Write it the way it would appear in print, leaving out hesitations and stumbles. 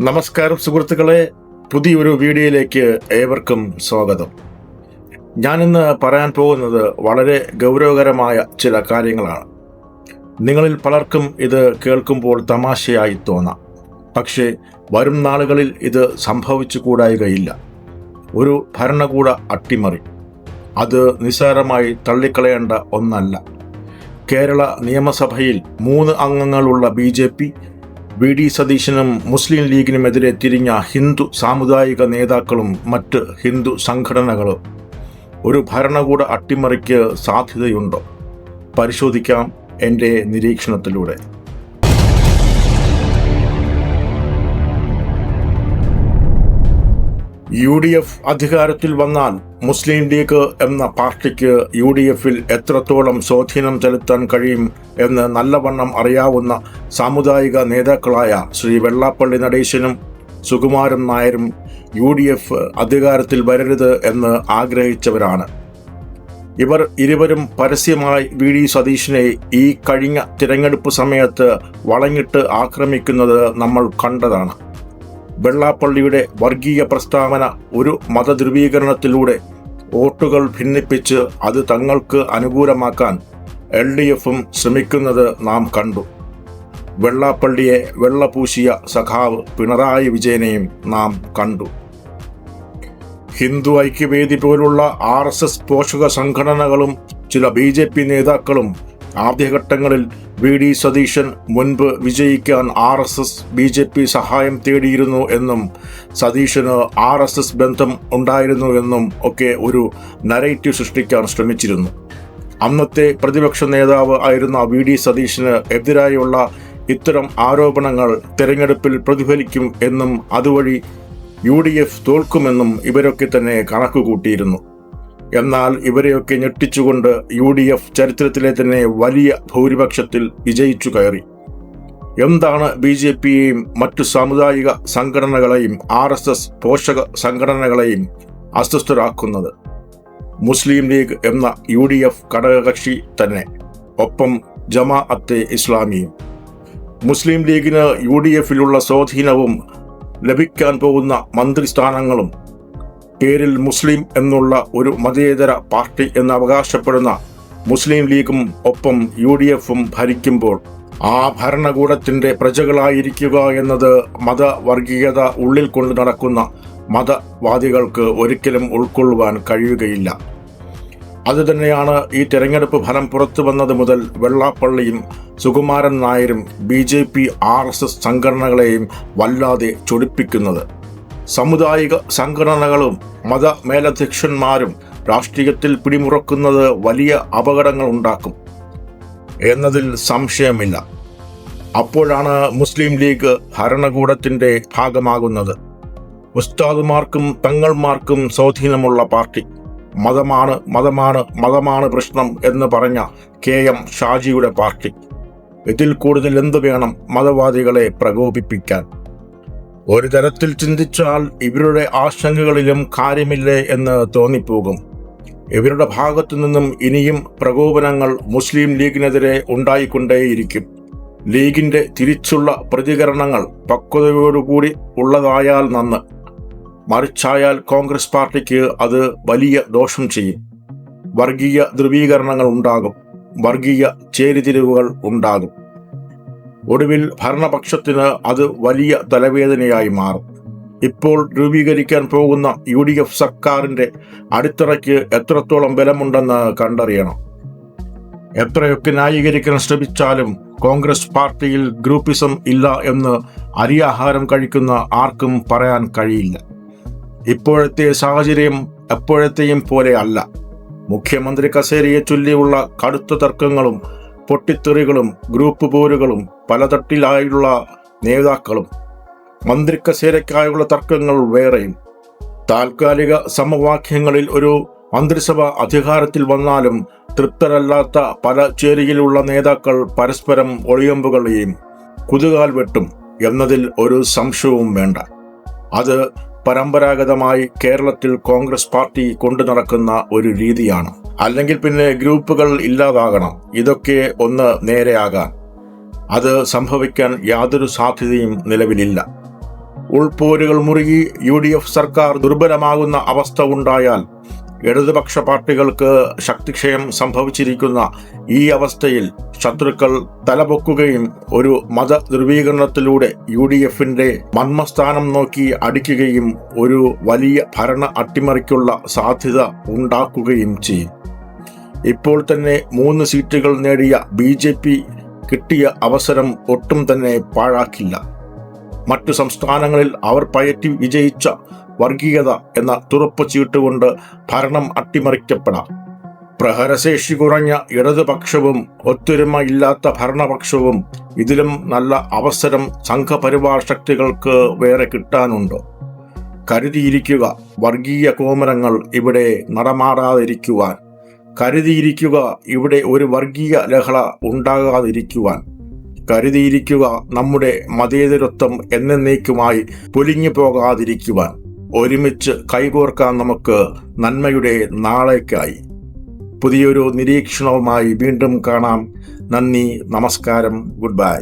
നമസ്കാരം സുഹൃത്തുക്കളെ, പുതിയൊരു വീഡിയോയിലേക്ക് ഏവർക്കും സ്വാഗതം. ഞാനിന്ന് പറയാൻ പോകുന്നത് വളരെ ഗൗരവകരമായ ചില കാര്യങ്ങളാണ്. നിങ്ങളിൽ പലർക്കും ഇത് കേൾക്കുമ്പോൾ തമാശയായി തോന്നാം. പക്ഷേ വരും നാളുകളിൽ ഇത് സംഭവിച്ചു കൂടായികയില്ല. ഒരു ഭരണകൂട അട്ടിമറി അത് നിസ്സാരമായി തള്ളിക്കളയേണ്ട ഒന്നല്ല. കേരള നിയമസഭയിൽ 3 അംഗങ്ങളുള്ള BJP, VD സതീശനും മുസ്ലിം ലീഗിനുമെതിരെ തിരിഞ്ഞ ഹിന്ദു സാമുദായിക നേതാക്കളും മറ്റ് ഹിന്ദു സംഘടനകളും ഒരു ഭരണകൂട അട്ടിമറിക്ക് സാധ്യതയുണ്ടോ? പരിശോധിക്കാം എൻ്റെ നിരീക്ഷണത്തിലൂടെ. UDF അധികാരത്തിൽ വന്നാൽ മുസ്ലിം ലീഗ് എന്ന പാർട്ടിക്ക് UDFൽ എത്രത്തോളം സ്വാധീനം ചെലുത്താൻ കഴിയും എന്ന് നല്ലവണ്ണം അറിയാവുന്ന സാമുദായിക നേതാക്കളായ ശ്രീ വെള്ളാപ്പള്ളി നടേശനും സുകുമാരൻ നായരും UDF അധികാരത്തിൽ വരരുത് എന്ന് ആഗ്രഹിച്ചവരാണ്. ഇവർ ഇരുവരും പരസ്യമായി VD സതീശനെ ഈ കഴിഞ്ഞ തിരഞ്ഞെടുപ്പ് സമയത്ത് വളഞ്ഞിട്ട് ആക്രമിക്കുന്നത് നമ്മൾ കണ്ടതാണ്. വെള്ളാപ്പള്ളിയുടെ വർഗീയ പ്രസ്താവന ഒരു മതധ്രുവീകരണത്തിലൂടെ വോട്ടുകൾ ഭിന്നിപ്പിച്ച് അത് തങ്ങൾക്ക് അനുകൂലമാക്കാൻ LDFും ശ്രമിക്കുന്നത് നാം കണ്ടു. വെള്ളാപ്പള്ളിയെ വെള്ളപൂശിയ സഖാവ് പിണറായി വിജയനെയും നാം കണ്ടു. ഹിന്ദു ഐക്യവേദി പോലുള്ള RSS പോഷക സംഘടനകളും ചില BJP നേതാക്കളും ആദ്യഘട്ടങ്ങളിൽ VD സതീശൻ മുൻപ് വിജയിക്കാൻ RSS BJP സഹായം തേടിയിരുന്നു എന്നും സതീശന് RSS ബന്ധം ഉണ്ടായിരുന്നു എന്നും ഒക്കെ ഒരു നരേറ്റീവ് സൃഷ്ടിക്കാൻ ശ്രമിച്ചിരുന്നു. അന്നത്തെ പ്രതിപക്ഷ നേതാവ് ആയിരുന്ന VD സതീശന് എതിരായുള്ള ഇത്തരം ആരോപണങ്ങൾ തെരഞ്ഞെടുപ്പിൽ പ്രതിഫലിക്കും എന്നും അതുവഴി UDF തോൽക്കുമെന്നും ഇവരൊക്കെ തന്നെ കണക്കുകൂട്ടിയിരുന്നു. എന്നാൽ ഇവരെയൊക്കെ ഞെട്ടിച്ചുകൊണ്ട് UDF ചരിത്രത്തിലെ തന്നെ വലിയ ഭൂരിപക്ഷത്തിൽ വിജയിച്ചു കയറി. എന്താണ് BJPയെയും മറ്റു സാമുദായിക സംഘടനകളെയും RSS പോഷക സംഘടനകളെയും അസ്വസ്ഥരാക്കുന്നത്? മുസ്ലിം ലീഗ് എന്ന UDF ഘടകകക്ഷി തന്നെ, ഒപ്പം ജമാഅത്തെ ഇസ്ലാമിയും. മുസ്ലിം ലീഗിന് UDFലുള്ള സ്വാധീനവും ലഭിക്കാൻ പോകുന്ന മന്ത്രിസ്ഥാനങ്ങളും പേരിൽ മുസ്ലിം എന്നുള്ള ഒരു മതേതര പാർട്ടി എന്ന് അവകാശപ്പെടുന്ന മുസ്ലിം ലീഗും ഒപ്പം UDFും ഭരിക്കുമ്പോൾ ആ ഭരണകൂടത്തിൻ്റെ പ്രജകളായിരിക്കുക എന്നത് മതവർഗീയത ഉള്ളിൽ കൊണ്ട് നടക്കുന്ന മതവാദികൾക്ക് ഒരിക്കലും ഉൾക്കൊള്ളുവാൻ കഴിയുകയില്ല. അതുതന്നെയാണ് ഈ തെരഞ്ഞെടുപ്പ് ഫലം പുറത്തു വന്നത് മുതൽ വെള്ളാപ്പള്ളിയും സുകുമാരൻ നായരും BJP RSS സംഘടനകളെയും വല്ലാതെ ചൊടിപ്പിക്കുന്നത്. സാമുദായിക സംഘടനകളും മതമേലധ്യക്ഷന്മാരും രാഷ്ട്രീയത്തിൽ പിടിമുറക്കുന്നത് വലിയ അപകടങ്ങൾ ഉണ്ടാക്കും എന്നതിൽ സംശയമില്ല. അപ്പോഴാണ് മുസ്ലിം ലീഗ് ഭരണകൂടത്തിൻ്റെ ഭാഗമാകുന്നത്. ഉസ്താദുമാർക്കും തങ്ങൾമാർക്കും സ്വാധീനമുള്ള പാർട്ടി. മതമാണ് മതമാണ് മതമാണ് പ്രശ്നം എന്ന് പറഞ്ഞ KM ഷാജിയുടെ പാർട്ടി. ഇതിൽ കൂടുതൽ എന്ത് വേണം മതവാദികളെ പ്രകോപിപ്പിക്കാൻ? ഒരു തരത്തിൽ ചിന്തിച്ചാൽ ഇവരുടെ ആശങ്കകളിലും കാര്യമില്ലേ എന്ന് തോന്നിപ്പോകും. ഇവരുടെ ഭാഗത്തു നിന്നും ഇനിയും പ്രകോപനങ്ങൾ മുസ്ലിം ലീഗിനെതിരെ ഉണ്ടായിക്കൊണ്ടേയിരിക്കും. ലീഗിൻ്റെ തിരിച്ചുള്ള പ്രതികരണങ്ങൾ പക്വതയോടുകൂടി ഉള്ളതായാൽ നന്ന്. മറിച്ചായാൽ കോൺഗ്രസ് പാർട്ടിക്ക് അത് വലിയ ദോഷം ചെയ്യും. വർഗീയ ധ്രുവീകരണങ്ങൾ ഉണ്ടാകും, വർഗീയ ചേരിതിരിവുകൾ ഉണ്ടാകും. ഒടുവിൽ ഭരണപക്ഷത്തിന് അത് വലിയ തലവേദനയായി മാറും. ഇപ്പോൾ രൂപീകരിക്കാൻ പോകുന്ന UDF സർക്കാരിൻ്റെ അടിത്തറയ്ക്ക് എത്രത്തോളം ബലമുണ്ടെന്ന് കണ്ടറിയണം. എത്രയൊക്കെ ന്യായീകരിക്കാൻ ശ്രമിച്ചാലും കോൺഗ്രസ് പാർട്ടിയിൽ ഗ്രൂപ്പിസം ഇല്ല എന്ന് അരിയാഹാരം കഴിക്കുന്ന ആർക്കും പറയാൻ കഴിയില്ല. ഇപ്പോഴത്തെ സാഹചര്യം എപ്പോഴത്തെയും പോലെ അല്ല. മുഖ്യമന്ത്രി കസേരയെ ചൊല്ലിയുള്ള കടുത്ത തർക്കങ്ങളും പൊട്ടിത്തെറികളും ഗ്രൂപ്പ് പോരുകളും പലതട്ടിലായുള്ള നേതാക്കളും മന്ത്രി കസേരയ്ക്കായുള്ള തർക്കങ്ങൾ വേറെയും. താൽക്കാലിക സമവാക്യങ്ങളിൽ ഒരു മന്ത്രിസഭ അധികാരത്തിൽ വന്നാലും തൃപ്തരല്ലാത്ത പല ചേരിയിലുള്ള നേതാക്കൾ പരസ്പരം ഒളിയമ്പുകളെയും കുതുകാൽ വെട്ടും എന്നതിൽ ഒരു സംശയവും വേണ്ട. അത് പരമ്പരാഗതമായി കേരളത്തിൽ കോൺഗ്രസ് പാർട്ടി കൊണ്ടു നടക്കുന്ന ഒരു രീതിയാണ്. അല്ലെങ്കിൽ പിന്നെ ഗ്രൂപ്പുകൾ ഇല്ലാതാകണം. ഇതൊക്കെ ഒന്ന് നേരെയാകാൻ. അത് സംഭവിക്കാൻ യാതൊരു സാധ്യതയും നിലവിലില്ല. ഉൾപോരുകൾ മുറുകി UDF സർക്കാർ ദുർബലമാകുന്ന അവസ്ഥ ഉണ്ടായാൽ ഇടതുപക്ഷ പാർട്ടികൾക്ക് ശക്തിക്ഷയം സംഭവിച്ചിരിക്കുന്ന ഈ അവസ്ഥയിൽ ശത്രുക്കൾ തലപൊക്കുകയും ഒരു മത ധ്രുവീകരണത്തിലൂടെ UDFന്റെ മന്മസ്ഥാനം നോക്കി അടിക്കുകയും ഒരു വലിയ ഭരണ അട്ടിമറിക്കുള്ള സാധ്യത ഉണ്ടാക്കുകയും ചെയ്യും. ഇപ്പോൾ തന്നെ 3 സീറ്റുകൾ നേടിയ BJP കിട്ടിയ അവസരം ഒട്ടും തന്നെ പാഴാക്കില്ല. മറ്റു സംസ്ഥാനങ്ങളിൽ അവർ പയറ്റി വിജയിച്ച വർഗീയത എന്ന തുറപ്പ് ചീട്ടുകൊണ്ട് ഭരണം അട്ടിമറിക്കപ്പെടാം. പ്രഹരശേഷി കുറഞ്ഞ ഇടതുപക്ഷവും ഒത്തൊരുമയില്ലാത്ത ഭരണപക്ഷവും ഇതിലും നല്ല അവസരം സംഘപരിവാർ ശക്തികൾക്ക് വേറെ കിട്ടാനുണ്ടോ? കരുതിയിരിക്കുക, വർഗീയ കോമരങ്ങൾ ഇവിടെ നടമാടാതിരിക്കുവാൻ. കരുതിയിരിക്കുക, ഇവിടെ ഒരു വർഗീയ ലഹള ഉണ്ടാകാതിരിക്കുവാൻ. കരുതിയിരിക്കുക, നമ്മുടെ മതേതരത്വം എന്നേക്കുമായി പൊലിഞ്ഞു പോകാതിരിക്കുവാൻ. ഒരുമിച്ച് കൈകോർക്കാൻ നമുക്ക് നന്മയുടെ നാളേക്കായി. പുതിയൊരു നിരീക്ഷണവുമായി വീണ്ടും കാണാം. നന്ദി, നമസ്കാരം, ഗുഡ് ബൈ.